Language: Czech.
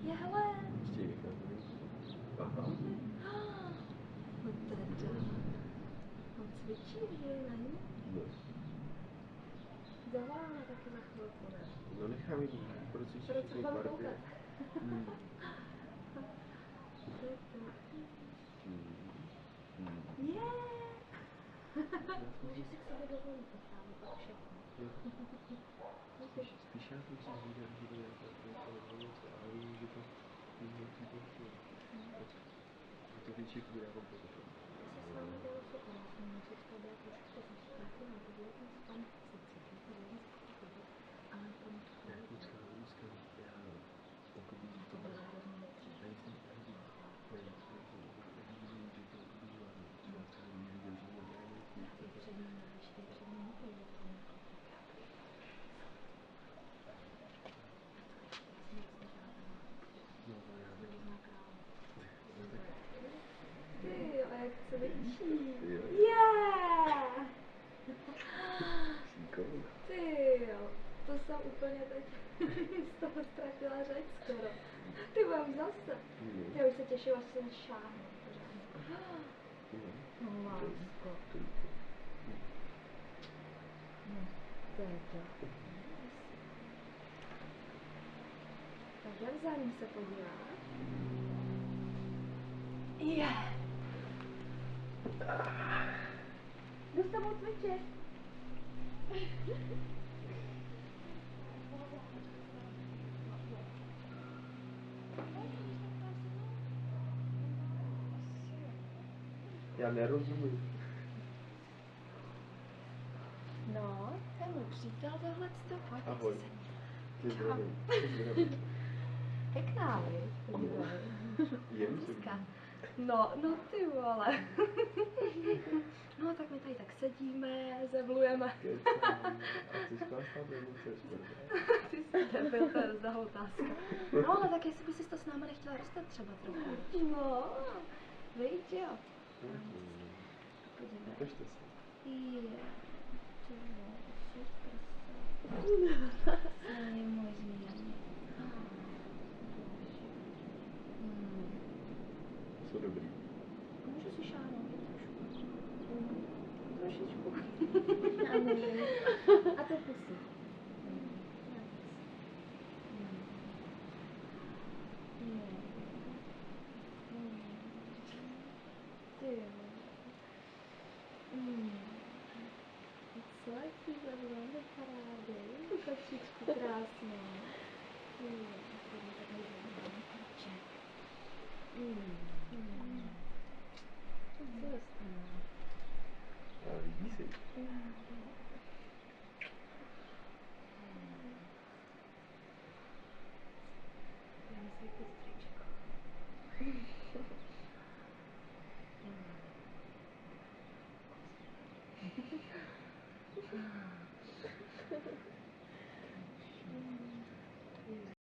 Je, hele. Ještě vychází. Aha. No teda. On cvičí, že na ní? No. Zavolá taky za chvilku, ne? No nechám jít, proč Proč jsi mám kvarty? koukat? Je! Můžeš si k sobě dovolit, necháme pak všechno. Spíš já jsem si říkal, že to nějaká trojka nebo něco, ale vím, že to je velký portfol. Že to větší chvíli jako potom. Se s vámi dělalo super, já jsem musela byla trošku zastátila, to bylo ten span sice, to bylo zastátila, ale tam to bylo... Já počkám, já pokud To bylo hrozně nepříjemné. já jsem že to bývá, já třeba viděl, že nebrání Já i před ním, ještě před ním mluvil o tom. no to já taky. Ty jo, jak se vyčí. Jo. Yeah! Šikovný. Ty jo, to jsem úplně teď z toho ztratila řeč skoro. Ty budem zase. Já už se těšila, až se šáhnu pořádně. No lásko. No, teda. Tak jak za ním se podíváš? Je. Jdu s tebou cvičit. Já nerozumím. No, to je můj přítel tohleto. Pojď, Ahoj. Ty Čau. zdravím. Pěkná, viď? Podívej. Jen Hezká. No ty vole. No tak my tady tak sedíme, zevlujeme. Kecám. A chceš chlastat nebo chceš prdát? Ty jsi debil, to je rozdaha otázka. No ale tak jestli by si to s náma nechtěla dostat třeba trochu. No, víš jo. Podívej. Ukažte se. Je. Ty vole, super se. Je možný. Jsou dobrý. Můžu si šáhnout trošku. Ano. A to pusy. Co jsi za velmi parády? Kočičku krásná. Co je stane? Ale líbí si. Já myslím, že to stričko.